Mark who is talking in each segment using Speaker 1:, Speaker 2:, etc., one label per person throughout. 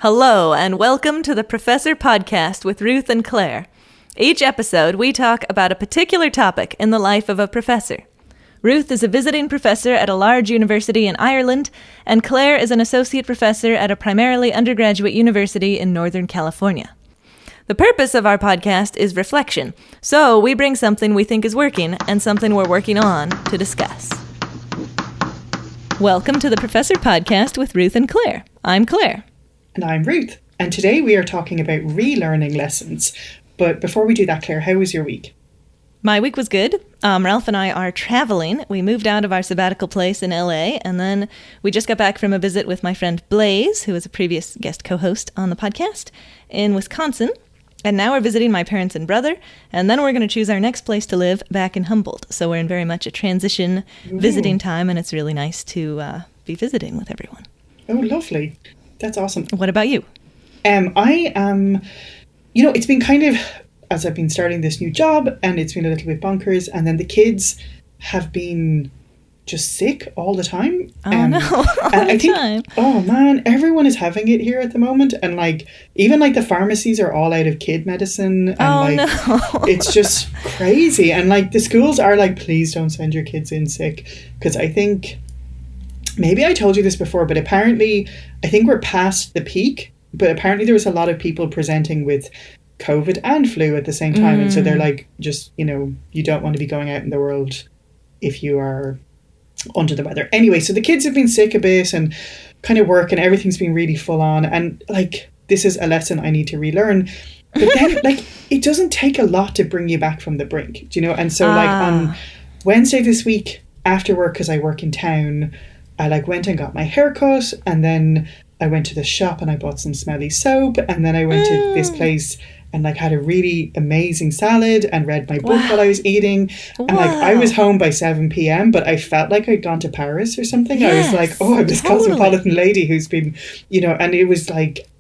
Speaker 1: Hello, and welcome to the Professor Podcast with Ruth and Claire. Each episode, we talk about a particular topic in the life of a professor. Ruth is a visiting professor at a large university in Ireland, and Claire is an associate professor at a primarily undergraduate university in Northern California. The purpose of our podcast is reflection, so we bring something we think is working and something we're working on to discuss. Welcome to the Professor Podcast with Ruth and Claire. I'm Claire.
Speaker 2: And I'm Ruth, and today we are talking about relearning lessons. But before we do that, Claire, how was your week?
Speaker 1: My week was good. Ralph and I are traveling. We moved out of our sabbatical place in LA, and then we just got back from a visit with my friend Blaze, who was a previous guest co-host on the podcast, in Wisconsin. And now we're visiting my parents and brother, and then we're going to choose our next place to live back in Humboldt. So we're in very much a transition visiting time, and it's really nice to be visiting with everyone.
Speaker 2: Oh, lovely. That's awesome.
Speaker 1: What about you?
Speaker 2: I am, it's been kind of, as I've been starting this new job, and it's been a little bit bonkers, and then the kids have been just sick all the time.
Speaker 1: Oh, no. All the time.
Speaker 2: Oh, man, everyone is having it here at the moment. And, even the pharmacies are all out of kid medicine. And,
Speaker 1: no.
Speaker 2: It's just crazy. And, the schools are please don't send your kids in sick. Because I think... Maybe I told you this before, but apparently, I think we're past the peak, but apparently there was a lot of people presenting with COVID and flu at the same time. And so they're you don't want to be going out in the world if you are under the weather. Anyway, so the kids have been sick a bit and kind of work and everything's been really full on. And this is a lesson I need to relearn. But then it doesn't take a lot to bring you back from the brink, do you know? And so on Wednesday this week after work, because I work in town, I went and got my hair cut, and then I went to the shop and I bought some smelly soap, and then I went to this place and had a really amazing salad and read my book while I was eating. And I was home by 7 p.m, but I felt like I'd gone to Paris or something.
Speaker 1: Yes,
Speaker 2: I was I'm this cosmopolitan lady who's been, and it was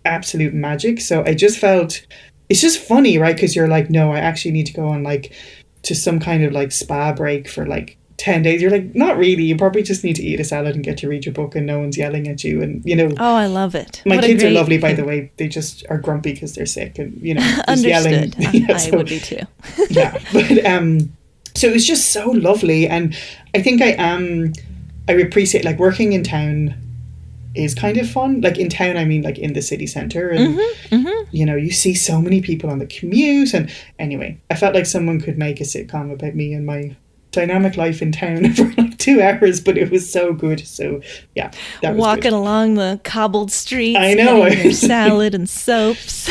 Speaker 2: absolute magic. So I just felt, it's just funny, right? Because you're no, I actually need to go on to some kind of spa break for 10 days. You're not really. You probably just need to eat a salad and get to read your book and no one's yelling at you. And,
Speaker 1: Oh, I love it.
Speaker 2: My kids are lovely, by the way. They just are grumpy because they're sick and, just yelling.
Speaker 1: I would be too.
Speaker 2: Yeah. But, so it was just so lovely. And I think I appreciate, working in town is kind of fun. In town, I mean, in the city centre. And, you see so many people on the commute. And anyway, I felt like someone could make a sitcom about me and my dynamic life in town for 2 hours, but it was so good. So yeah, that was
Speaker 1: walking
Speaker 2: good.
Speaker 1: Along the cobbled streets,
Speaker 2: I know,
Speaker 1: your salad and soaps.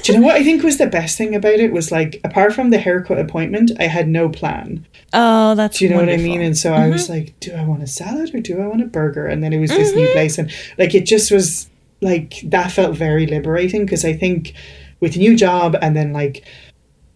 Speaker 2: Do you know what I think was the best thing about it was apart from the haircut appointment, I had no plan.
Speaker 1: Oh, that's
Speaker 2: do you know
Speaker 1: wonderful.
Speaker 2: what I mean? And so I was do I want a salad or do I want a burger? And then it was this new place, and it just was that felt very liberating, because I think with a new job and then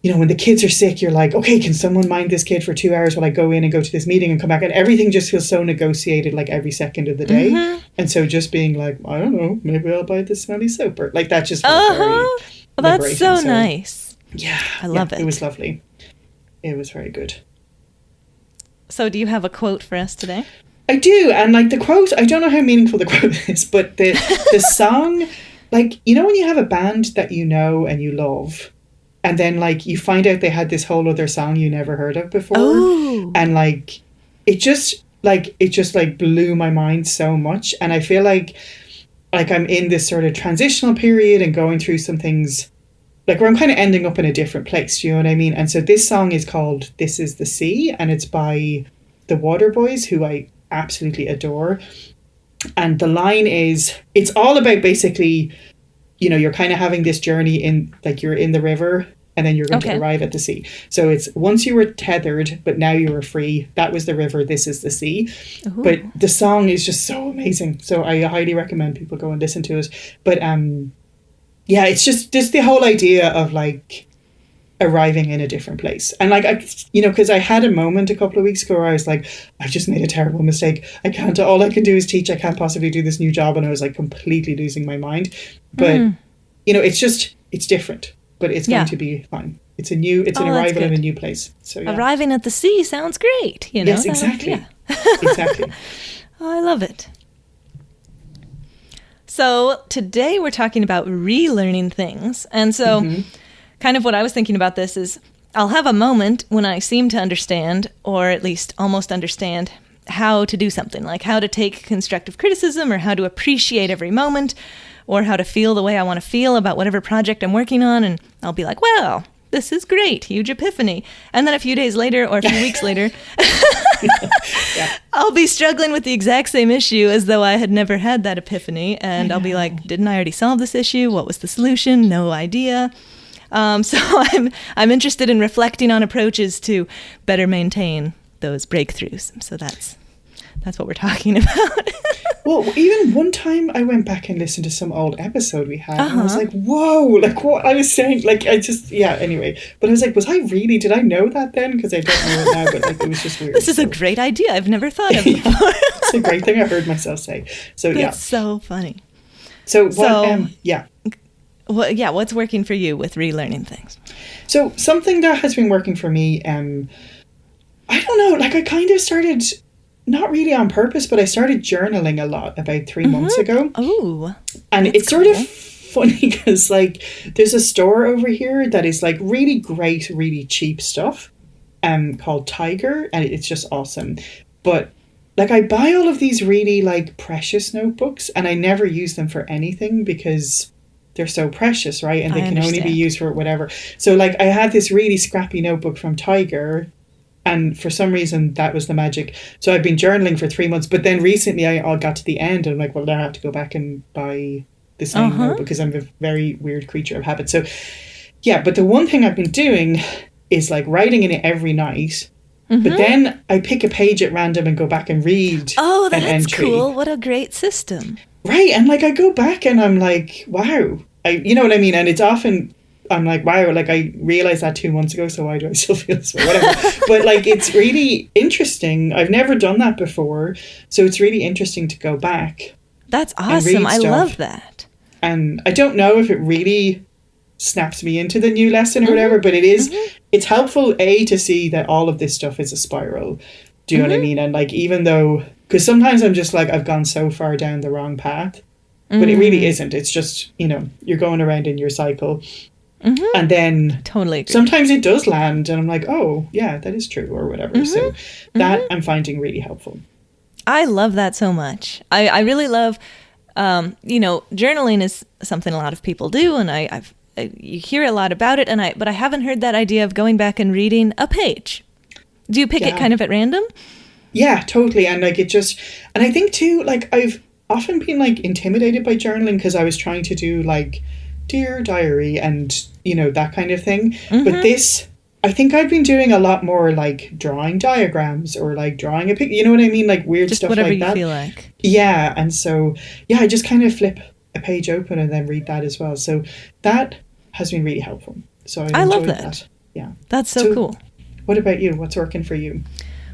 Speaker 2: when the kids are sick, you're okay, can someone mind this kid for 2 hours while I go in and go to this meeting and come back? And everything just feels so negotiated every second of the day. And so just being I don't know, maybe I'll buy this smelly soap, or that just felt very
Speaker 1: well, that's so nice.
Speaker 2: Yeah.
Speaker 1: I love it.
Speaker 2: It was lovely. It was very good.
Speaker 1: So do you have a quote for us today?
Speaker 2: I do. And the quote, I don't know how meaningful the quote is, but the song, when you have a band that and you love, and then you find out they had this whole other song you never heard of before.
Speaker 1: Oh.
Speaker 2: And it just blew my mind so much. And I feel like I'm in this sort of transitional period and going through some things where I'm kind of ending up in a different place. Do you know what I mean? And so this song is called This Is the Sea, and it's by the Waterboys, who I absolutely adore. And the line is, it's all about basically, you're kind of having this journey in, you're in the river and then you're going to arrive at the sea. So it's, once you were tethered, but now you are free. That was the river. This is the sea. Ooh. But the song is just so amazing. So I highly recommend people go and listen to it. But yeah, it's just the whole idea of arriving in a different place. And because I had a moment a couple of weeks ago where I was I've just made a terrible mistake. All I can do is teach. I can't possibly do this new job. And I was completely losing my mind. But, it's different, but it's going to be fine. It's an arrival in a new place. So yeah.
Speaker 1: Arriving at the sea sounds great.
Speaker 2: Yes, exactly. Exactly.
Speaker 1: Oh, I love it. So today we're talking about relearning things. And so kind of what I was thinking about this is I'll have a moment when I seem to understand, or at least almost understand, how to do something, like how to take constructive criticism or how to appreciate every moment or how to feel the way I want to feel about whatever project I'm working on. And I'll be like, well, this is great, huge epiphany. And then a few days later or a few weeks later, I'll be struggling with the exact same issue as though I had never had that epiphany. And I'll be like, didn't I already solve this issue? What was the solution? No idea. So I'm interested in reflecting on approaches to better maintain those breakthroughs. So that's what we're talking about.
Speaker 2: Well, even one time I went back and listened to some old episode we had, and I was like, whoa, like what I was saying, like anyway. But I was like, did I know that then? Because I don't know it now, but like it was just weird.
Speaker 1: This is a great idea I've never thought of before.
Speaker 2: It's a great thing I heard myself say. So
Speaker 1: That's so funny.
Speaker 2: So
Speaker 1: what's working for you with relearning things?
Speaker 2: So something that has been working for me, I don't know, like I kind of started, not really on purpose, but I started journaling a lot about 3 months ago.
Speaker 1: Oh,
Speaker 2: and it's sort of funny because like there's a store over here that is like really great, really cheap stuff called Tiger, and it's just awesome. But like I buy all of these really like precious notebooks and I never use them for anything because they're so precious, right? And they can only be used for whatever. So like I had this really scrappy notebook from Tiger, and for some reason that was the magic. So I've been journaling for 3 months, but then recently I got to the end and I'm like, well, now I have to go back and buy the same notebook because I'm a very weird creature of habit. So yeah, but the one thing I've been doing is like writing in it every night. But then I pick a page at random and go back and read.
Speaker 1: Oh, that's cool. What a great system.
Speaker 2: Right. And like I go back and I'm like, wow. You know what I mean? And it's often, I'm like, wow, like I realized that 2 months ago, so why do I still feel this way? Whatever. But like it's really interesting. I've never done that before. So it's really interesting to go back.
Speaker 1: That's awesome. I love that.
Speaker 2: And I don't know if it really snaps me into the new lesson or whatever, but it is, it's helpful, to see that all of this stuff is a spiral. Do you know what I mean? And like, even though, because sometimes I'm just like, I've gone so far down the wrong path, but it really isn't. It's just, you're going around in your cycle. And then
Speaker 1: totally agree.
Speaker 2: Sometimes it does land and I'm like, oh yeah, that is true or whatever. So that I'm finding really helpful.
Speaker 1: I love that so much. I really love, journaling is something a lot of people do, and you hear a lot about it, but I haven't heard that idea of going back and reading a page. Do you pick it kind of at random? Yeah,
Speaker 2: totally. And like it just, and I think too, like I've often been like intimidated by journaling because I was trying to do like Dear Diary and, that kind of thing. But this, I think I've been doing a lot more like drawing diagrams or like drawing a picture, you know what I mean? Like weird
Speaker 1: just
Speaker 2: stuff like that.
Speaker 1: Just whatever you feel like.
Speaker 2: Yeah. And so, I just kind of flip a page open and then read that as well. So that has been really helpful. So I
Speaker 1: love that.
Speaker 2: Yeah.
Speaker 1: That's so cool.
Speaker 2: What about you? What's working for you?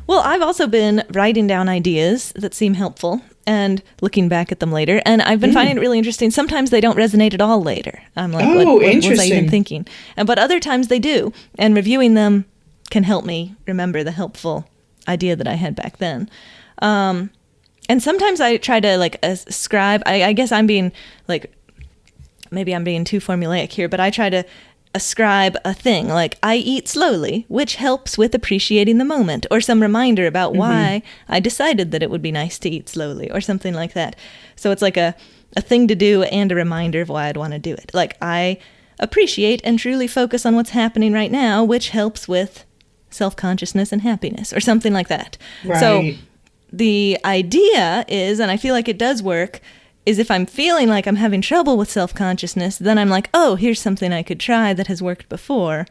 Speaker 1: Well, I've also been writing down ideas that seem helpful and looking back at them later. And I've been finding it really interesting. Sometimes they don't resonate at all later. I'm like, what was I even thinking? But other times they do. And reviewing them can help me remember the helpful idea that I had back then. And sometimes I try to like ascribe, I guess I'm being like, maybe I'm being too formulaic here, but I try to ascribe a thing like I eat slowly, which helps with appreciating the moment, or some reminder about why I decided that it would be nice to eat slowly or something like that. So it's like a thing to do and a reminder of why I'd want to do it. Like I appreciate and truly focus on what's happening right now, which helps with self-consciousness and happiness or something like that.
Speaker 2: Right.
Speaker 1: So the idea is, and I feel like it does work, is if I'm feeling like I'm having trouble with self-consciousness, then I'm like, oh, here's something I could try that has worked before.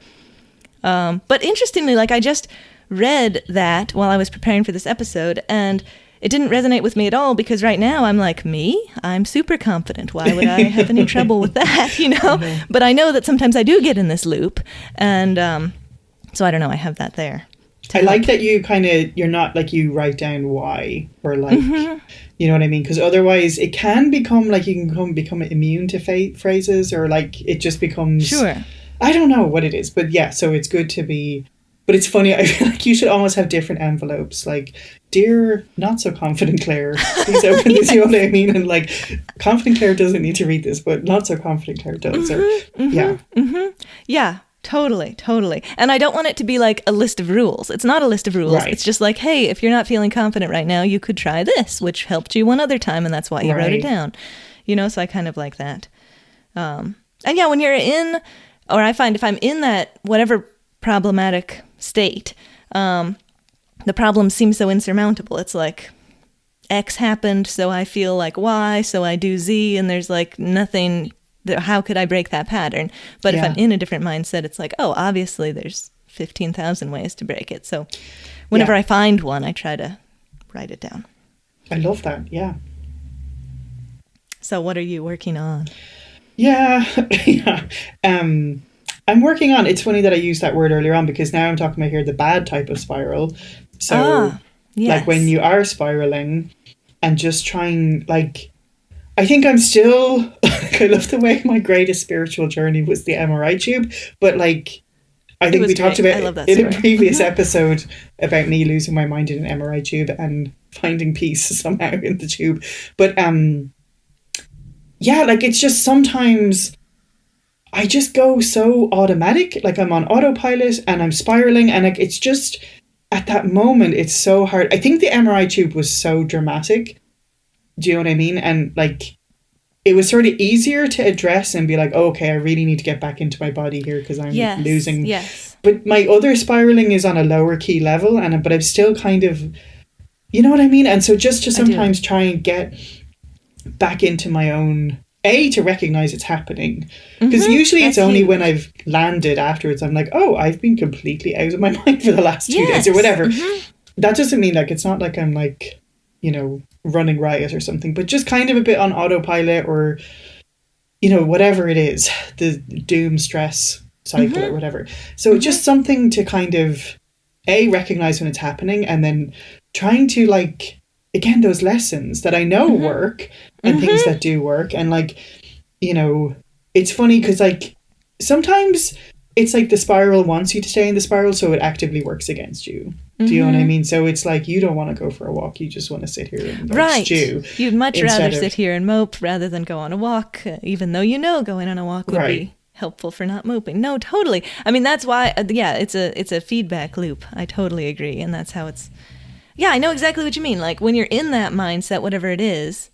Speaker 1: But interestingly, like I just read that while I was preparing for this episode, and it didn't resonate with me at all because right now I'm like, I'm super confident. Why would I have any trouble with that, But I know that sometimes I do get in this loop, and so I don't know, I have that there.
Speaker 2: I like that you're not like you write down why or like, you know what I mean? Because otherwise it can become like you can become immune to phrases or like it just becomes,
Speaker 1: sure.
Speaker 2: I don't know what it is, but yeah, so it's good to be But it's funny, I feel like you should almost have different envelopes. Like, dear not so confident Claire, please open this, you know what I mean? And like, confident Claire doesn't need to read this, but not so confident Claire does.
Speaker 1: Yeah, totally. And I don't want it to be like a list of rules. It's not a list of rules.
Speaker 2: Right.
Speaker 1: It's just like, hey, if you're not feeling confident right now, you could try this, which helped you one other time, and that's why you wrote it down. You know, so I kind of like that. And yeah, when you're in, or I find if I'm in that whatever problematic state, the problems seem so insurmountable. It's like X happened, so I feel like Y, so I do Z, and there's like nothing, how could I break that pattern? But if I'm in a different mindset, it's like, oh, obviously there's 15,000 ways to break it. So whenever I find one, I try to write it down.
Speaker 2: I love that, yeah.
Speaker 1: So what are you working on?
Speaker 2: Yeah. I'm working on, it's funny that I used that word earlier on, because now I'm talking about here the bad type of spiral. So like when you are spiraling and just trying, like, I think I'm still, I love the way my greatest spiritual journey was the MRI tube, but like, I think we talked about in a previous episode about me losing my mind in an MRI tube and finding peace somehow in the tube. But yeah, like it's just sometimes I just go so automatic, like I'm on autopilot and I'm spiraling, and like it's just at that moment it's so hard. I think the MRI tube was so dramatic. Do you know what I mean? And like it was sort of easier to address and be like, oh, okay, I really need to get back into my body here because I'm losing.
Speaker 1: Yes.
Speaker 2: But my other spiraling is on a lower key level, but I'm still kind of, you know what I mean? And so just to sometimes try and get back into my own, to recognize it's happening. Because usually it's only when I've landed afterwards, I'm like, oh, I've been completely out of my mind for the last 2 days or whatever. That doesn't mean like, it's not like I'm like, you know, running riot or something, but just kind of a bit on autopilot or, you know, whatever it is, the doom stress cycle or whatever. So just something to kind of, recognize when it's happening, and then trying to like, again, those lessons that I know work and things that do work. And like, you know, it's funny because like sometimes it's like the spiral wants you to stay in the spiral, so it actively works against you. Do you know what I mean? So it's like you don't want to go for a walk, you just want to sit here and like, stew.
Speaker 1: You'd much rather sit here and mope rather than go on a walk, even though you know going on a walk would be helpful for not moping. No, totally. I mean, that's why, it's a feedback loop. I totally agree. And that's how it's, I know exactly what you mean. Like when you're in that mindset, whatever it is,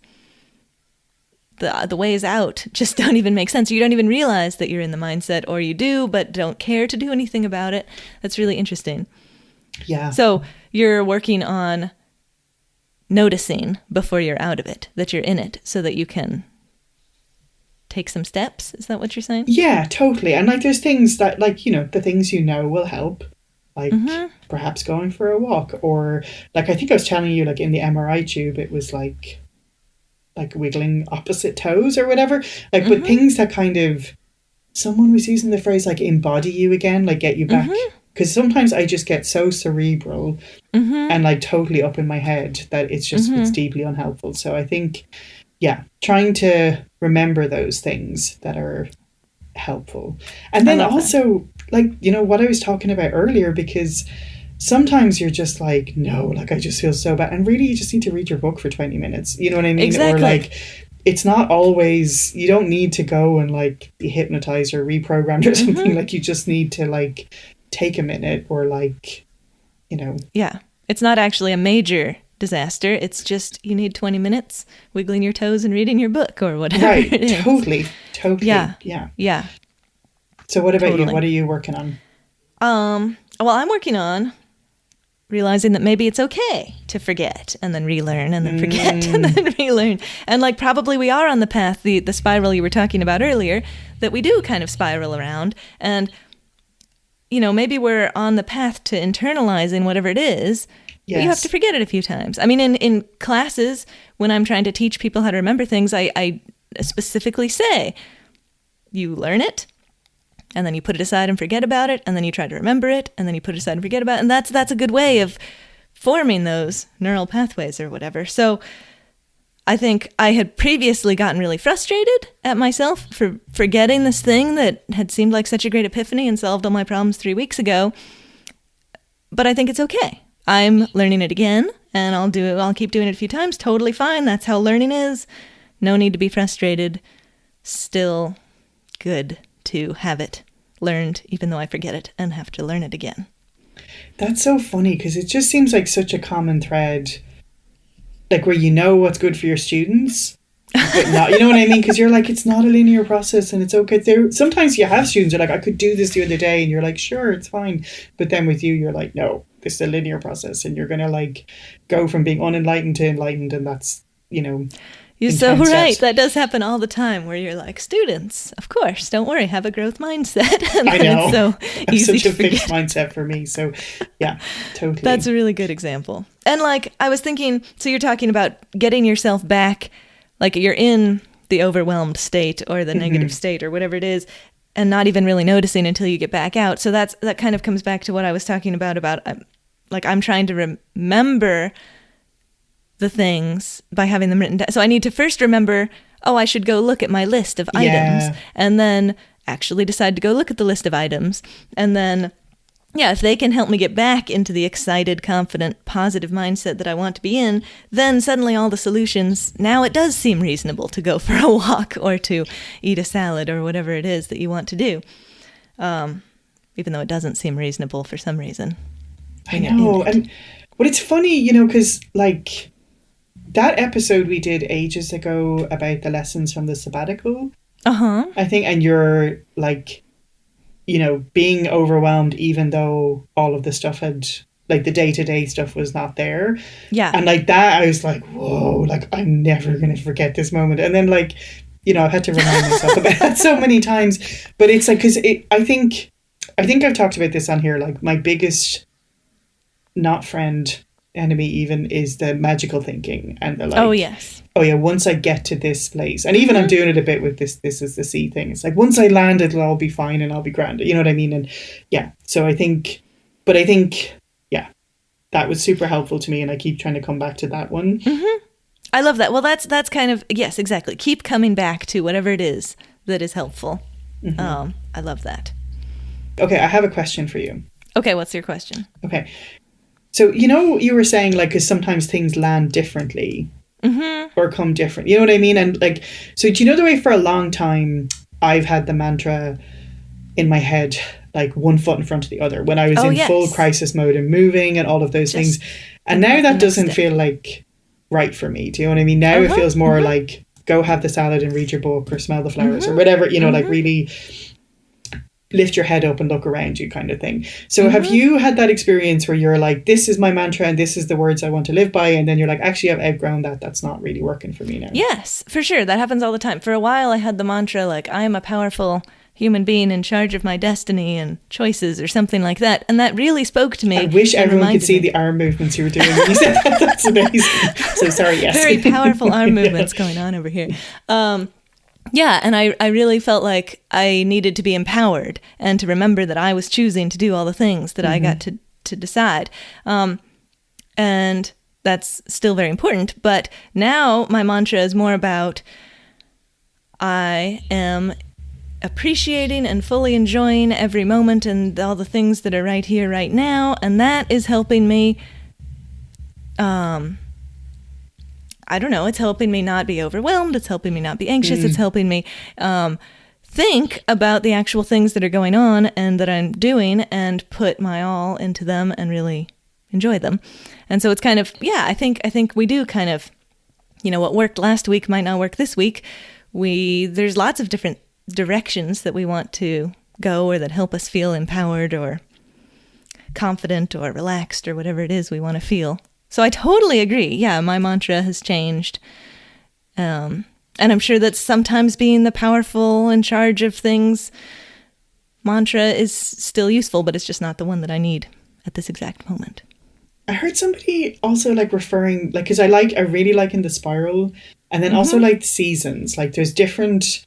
Speaker 1: the ways out just don't even make sense. You don't even realize that you're in the mindset, or you do, but don't care to do anything about it. That's really interesting.
Speaker 2: Yeah.
Speaker 1: So you're working on noticing before you're out of it, that you're in it, so that you can take some steps. Is that what you're saying?
Speaker 2: Yeah, totally. And like there's things that like, you know, the things you know will help. Like perhaps going for a walk, or like I think I was telling you, like in the MRI tube, it was like wiggling opposite toes or whatever. Like but things that kind of, someone was using the phrase like embody you again, like get you back. Because sometimes I just get so cerebral and like totally up in my head that it's just it's deeply unhelpful. So I think, trying to remember those things that are helpful. And then also like, you know, what I was talking about earlier, because sometimes you're just like, no, like I just feel so bad. And really you just need to read your book for 20 minutes. You know what I mean?
Speaker 1: Exactly.
Speaker 2: Or like, it's not always, you don't need to go and like be hypnotized or reprogrammed or something. Like you just need to like take a minute, or like, you know. Yeah.
Speaker 1: It's not actually a major disaster. It's just you need 20 minutes wiggling your toes and reading your book or whatever it is.
Speaker 2: Totally.
Speaker 1: Yeah.
Speaker 2: So what about you? What are you working on?
Speaker 1: Well, I'm working on realizing that maybe it's okay to forget and then relearn and then forget and then relearn. And like probably we are on the path, the spiral you were talking about earlier, that we do kind of spiral around. And you know, maybe we're on the path to internalizing whatever it is, but you have to forget it a few times. I mean, in classes, when I'm trying to teach people how to remember things, I specifically say, you learn it, and then you put it aside and forget about it, and then you try to remember it, and then you put it aside and forget about it, and that's a good way of forming those neural pathways or whatever. So I think I had previously gotten really frustrated at myself for forgetting this thing that had seemed like such a great epiphany and solved all my problems 3 weeks ago. but I think it's okay. I'm learning it again, and I'll keep doing it a few times. Totally fine. That's how learning is. No need to be frustrated. Still good to have it learned, even though I forget it and have to learn it again.
Speaker 2: That's so funny, because it just seems like such a common thread, like where you know what's good for your students, but not, you know what I mean? Because you're like, it's not a linear process and it's okay. Sometimes you have students who are like, I could do this the other day, and you're like, sure, it's fine. But then with you, you're like, no, this is a linear process, and you're going to like go from being unenlightened to enlightened, and that's, you know.
Speaker 1: You're so right. That does happen all the time, where you're like, students, of course, don't worry, have a growth mindset. And
Speaker 2: I know.
Speaker 1: It's so easy
Speaker 2: such
Speaker 1: to
Speaker 2: a fixed
Speaker 1: forget.
Speaker 2: mindset for me. So yeah, totally.
Speaker 1: That's a really good example. And like, I was thinking, so you're talking about getting yourself back, like you're in the overwhelmed state or the negative state or whatever it is, and not even really noticing until you get back out. So that kind of comes back to what I was talking about like I'm trying to remember the things by having them written down. So I need to first remember, I should go look at my list of items, and then actually decide to go look at the list of items. And then, if they can help me get back into the excited, confident, positive mindset that I want to be in, then suddenly all the solutions, now it does seem reasonable to go for a walk or to eat a salad or whatever it is that you want to do. Even though it doesn't seem reasonable for some reason.
Speaker 2: I know. But it's funny, you know, because like that episode we did ages ago about the lessons from the sabbatical, I think, and you're like, you know, being overwhelmed even though all of the stuff had, like the day-to-day stuff was not there.
Speaker 1: Yeah.
Speaker 2: And like that, I was like, whoa, like I'm never going to forget this moment. And then like, you know, I've had to remind myself about that so many times. But it's like, because I think I've talked about this on here, like my biggest not friend, enemy even, is the magical thinking and the like, once I get to this place, and even I'm doing it a bit with this is the C thing, it's like once I land it'll all be fine and I'll be grand, you know what I mean? And so I think that was super helpful to me, and I keep trying to come back to that one.
Speaker 1: I love that. Well, that's kind of, yes, exactly, keep coming back to whatever it is that is helpful. I love that.
Speaker 2: Okay, I have a question for you.
Speaker 1: Okay, what's your question?
Speaker 2: Okay, so, you know, you were saying, like, because sometimes things land differently or come different. You know what I mean? And, like, so do you know the way for a long time I've had the mantra in my head, like, one foot in front of the other, when I was in full crisis mode and moving and all of those things. And now that doesn't feel, like, right for me. Do you know what I mean? Now it feels more like, go have the salad and read your book or smell the flowers or whatever, you know, like really lift your head up and look around you kind of thing. So have you had that experience where you're like, this is my mantra and this is the words I want to live by, and then you're like, actually I've outgrown that's not really working for me now?
Speaker 1: Yes, for sure. That happens all the time. For a while I had the mantra like, I am a powerful human being in charge of my destiny and choices or something like that, and that really spoke to me.
Speaker 2: I wish everyone could see the arm movements you were doing when you said that. That's amazing. So sorry, yes.
Speaker 1: Very powerful arm movements going on over here. And I really felt like I needed to be empowered and to remember that I was choosing to do all the things that I got to decide. And that's still very important. But now my mantra is more about I am appreciating and fully enjoying every moment and all the things that are right here, right now. And that is helping me, I don't know, it's helping me not be overwhelmed. It's helping me not be anxious. It's helping me think about the actual things that are going on and that I'm doing and put my all into them and really enjoy them. And so it's kind of, I think we do kind of, you know, what worked last week might not work this week. There's lots of different directions that we want to go or that help us feel empowered or confident or relaxed or whatever it is we want to feel. So I totally agree. Yeah, my mantra has changed. And I'm sure that sometimes being the powerful in charge of things mantra is still useful, but it's just not the one that I need at this exact moment.
Speaker 2: I heard somebody also like referring, like, because I really like in the spiral, and then also like seasons. Like there's different,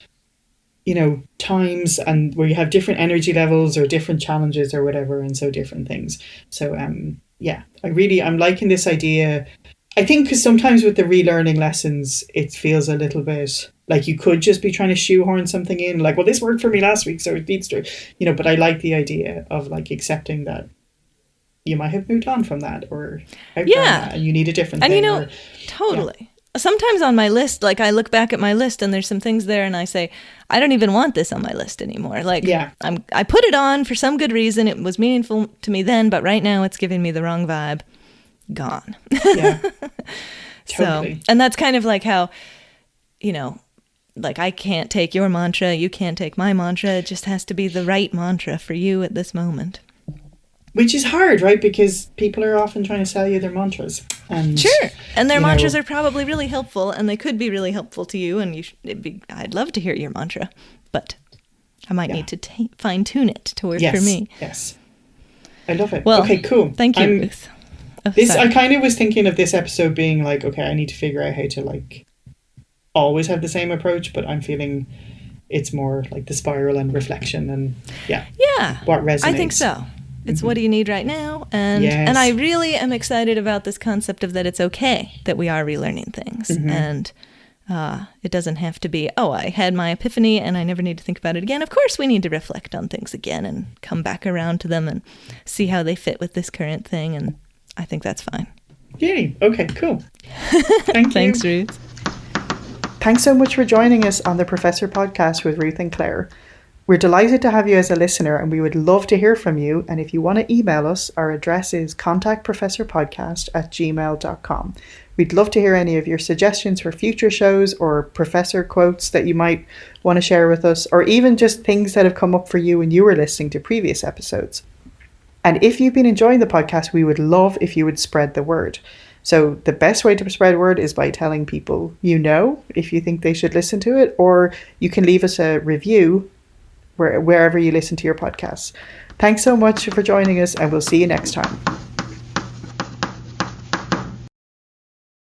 Speaker 2: you know, times and where you have different energy levels or different challenges or whatever, and so different things. So I'm liking this idea. I think because sometimes with the relearning lessons, it feels a little bit like you could just be trying to shoehorn something in, like, well, this worked for me last week, so it needs to, you know, but I like the idea of like accepting that you might have moved on from that or outgrown
Speaker 1: Yeah.
Speaker 2: that and you need a different
Speaker 1: And
Speaker 2: thing.
Speaker 1: Totally. Sometimes on my list, like I look back at my list and there's some things there and I say, I don't even want this on my list anymore. Like I put it on for some good reason. It was meaningful to me then, but right now it's giving me the wrong vibe. Gone.
Speaker 2: Yeah. Totally.
Speaker 1: So, and that's kind of like how, like I can't take your mantra, you can't take my mantra. It just has to be the right mantra for you at this moment.
Speaker 2: Which is hard, right? Because people are often trying to sell you their mantras. And,
Speaker 1: sure. And their mantras are probably really helpful, and they could be really helpful to you. And I'd love to hear your mantra, but I might need to fine tune it to work for me.
Speaker 2: Yes. I love it.
Speaker 1: Well,
Speaker 2: okay, cool.
Speaker 1: Thank you, Ruth.
Speaker 2: I kind of was thinking of this episode being like, okay, I need to figure out how to like always have the same approach, but I'm feeling it's more like the spiral and reflection and what resonates.
Speaker 1: I think so. It's what do you need right now? And I really am excited about this concept of that it's okay that we are relearning things. And it doesn't have to be, I had my epiphany and I never need to think about it again. Of course, we need to reflect on things again and come back around to them and see how they fit with this current thing. And I think that's fine.
Speaker 2: Yay. Okay, cool. Thank you.
Speaker 1: Thanks, Ruth.
Speaker 2: Thanks so much for joining us on the Professor Podcast with Ruth and Claire. We're delighted to have you as a listener and we would love to hear from you. And if you want to email us, our address is contactprofessorpodcast@gmail.com. We'd love to hear any of your suggestions for future shows or professor quotes that you might want to share with us, or even just things that have come up for you when you were listening to previous episodes. And if you've been enjoying the podcast, we would love if you would spread the word. So the best way to spread word is by telling people if you think they should listen to it, or you can leave us a review wherever you listen to your podcasts. Thanks so much for joining us, and we'll see you next time.